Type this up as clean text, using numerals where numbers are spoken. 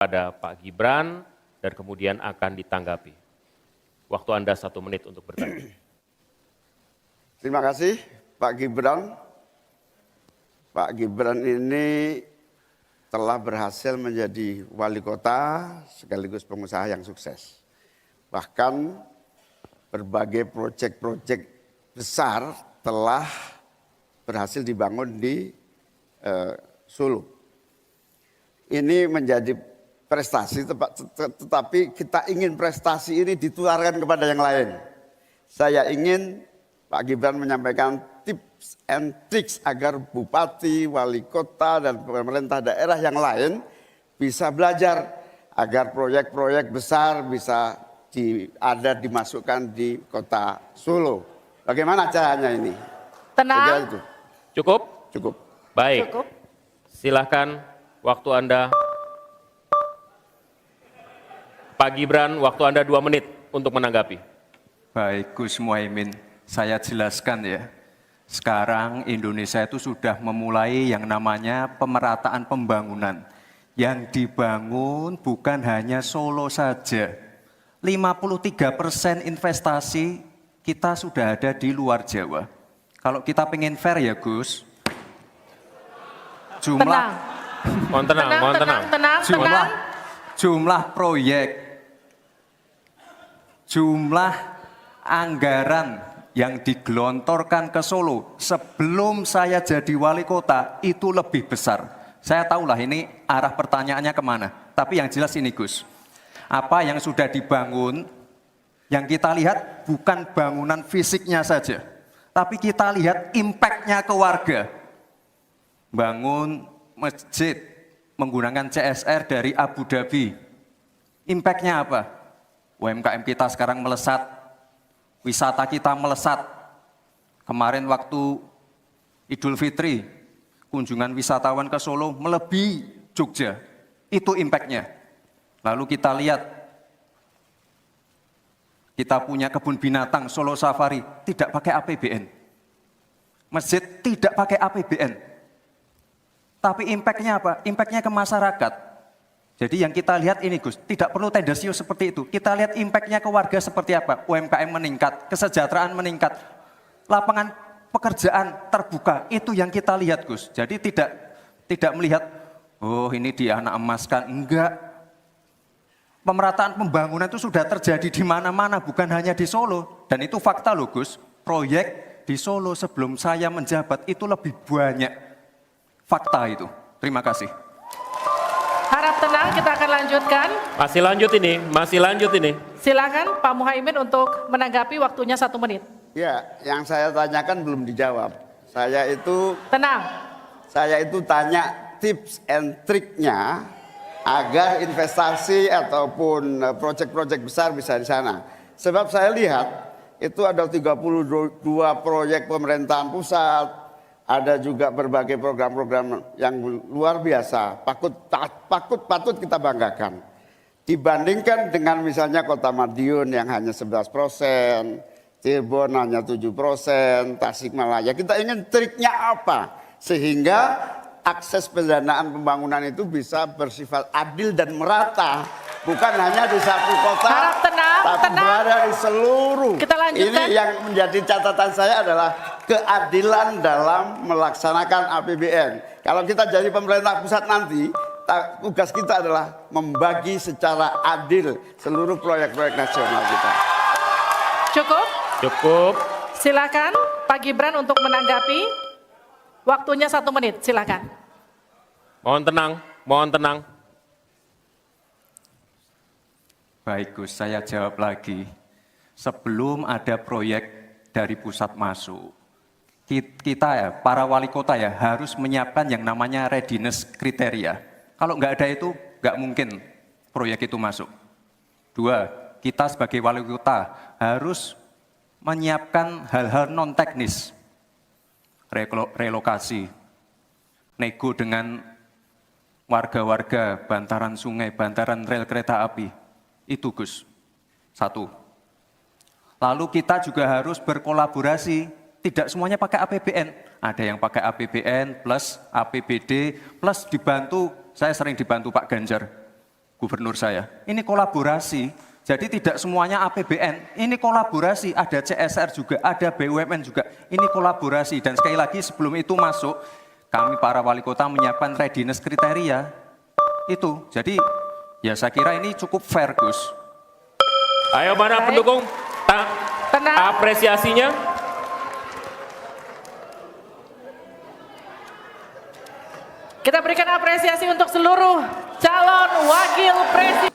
kepada Pak Gibran dan kemudian akan ditanggapi. Waktu Anda 1 menit untuk bertanya. Terima kasih Pak Gibran. Pak Gibran ini telah berhasil menjadi wali kota sekaligus pengusaha yang sukses. Bahkan berbagai proyek-proyek besar telah berhasil dibangun di Solo. Ini menjadi prestasi, tetapi kita ingin prestasi ini ditularkan kepada yang lain. Saya ingin Pak Gibran menyampaikan tips and tricks agar bupati, wali kota, dan pemerintah daerah yang lain bisa belajar agar proyek-proyek besar bisa dimasukkan di kota Solo. Bagaimana caranya ini? Tenang. Cukup? Cukup. Baik. Cukup. Silahkan waktu Anda. Pak Gibran, waktu Anda 2 menit untuk menanggapi. Baik, Gus Muhaimin, saya jelaskan ya. Sekarang Indonesia itu sudah memulai yang namanya pemerataan pembangunan. Yang dibangun bukan hanya Solo saja. 53% investasi kita sudah ada di luar Jawa. Kalau kita pengen fair ya Gus, jumlah proyek, jumlah anggaran yang digelontorkan ke Solo sebelum saya jadi wali kota itu lebih besar. Saya tahulah ini arah pertanyaannya kemana. Tapi yang jelas ini Gus, apa yang sudah dibangun, yang kita lihat bukan bangunan fisiknya saja, tapi kita lihat impact-nya ke warga. Bangun masjid menggunakan CSR dari Abu Dhabi. Impact-nya apa? UMKM kita sekarang melesat, wisata kita melesat. Kemarin waktu Idul Fitri, kunjungan wisatawan ke Solo melebihi Jogja. Itu impact-nya. Lalu kita lihat, kita punya kebun binatang Solo Safari, tidak pakai APBN. Masjid tidak pakai APBN. Tapi impact-nya apa? Impact-nya ke masyarakat. Jadi yang kita lihat ini Gus, tidak perlu tendensius seperti itu. Kita lihat impact-nya ke warga seperti apa? UMKM meningkat, kesejahteraan meningkat, lapangan pekerjaan terbuka. Itu yang kita lihat Gus. Jadi tidak melihat, oh ini dia anak emaskan. Enggak. Pemerataan pembangunan itu sudah terjadi di mana-mana, bukan hanya di Solo. Dan itu fakta loh Gus, proyek di Solo sebelum saya menjabat itu lebih banyak. Fakta itu. Terima kasih. Harap tenang, kita akan lanjutkan. Masih lanjut ini. Silakan Pak Muhaimin untuk menanggapi, waktunya 1 menit. Ya, yang saya tanyakan belum dijawab. Tenang. Saya itu tanya tips and triknya agar investasi ataupun proyek-proyek besar bisa di sana. Sebab saya lihat itu ada 32 proyek pemerintahan pusat, ada juga berbagai program-program yang luar biasa, patut kita banggakan. Dibandingkan dengan misalnya Kota Madiun yang hanya 11%, Cirebon hanya 7%, Tasikmalaya. Kita ingin triknya apa? Sehingga akses pendanaan pembangunan itu bisa bersifat adil dan merata. Bukan hanya di satu kota, Harap tenang, tapi berada di seluruh. Kita lanjutkan. Ini yang menjadi catatan saya adalah keadilan dalam melaksanakan APBN. Kalau kita jadi pemerintah pusat nanti, tugas kita adalah membagi secara adil seluruh proyek-proyek nasional kita. Cukup. Silakan Pak Gibran untuk menanggapi. Waktunya 1 menit, silakan. Mohon tenang. Baik Gus, saya jawab lagi. Sebelum ada proyek dari pusat masuk, kita ya, para wali kota ya, harus menyiapkan yang namanya readiness kriteria. Kalau nggak ada itu, nggak mungkin proyek itu masuk. 2, kita sebagai wali kota harus menyiapkan hal-hal non-teknis. Relokasi, nego dengan warga-warga, bantaran sungai, bantaran rel kereta api. Itu Gus, 1. Lalu kita juga harus berkolaborasi, tidak semuanya pakai APBN. Ada yang pakai APBN plus APBD plus dibantu, saya sering dibantu Pak Ganjar. gubernur saya. Ini kolaborasi, jadi tidak semuanya APBN, ini kolaborasi, ada CSR juga, ada BUMN juga, ini kolaborasi. Dan sekali lagi sebelum itu masuk, kami para wali kota menyiapkan readiness kriteria, itu. Jadi ya saya kira ini cukup fair, Gus. Ayo mana Baik. pendukung? Tenang. Apresiasinya. Kita berikan apresiasi untuk seluruh calon wakil presiden.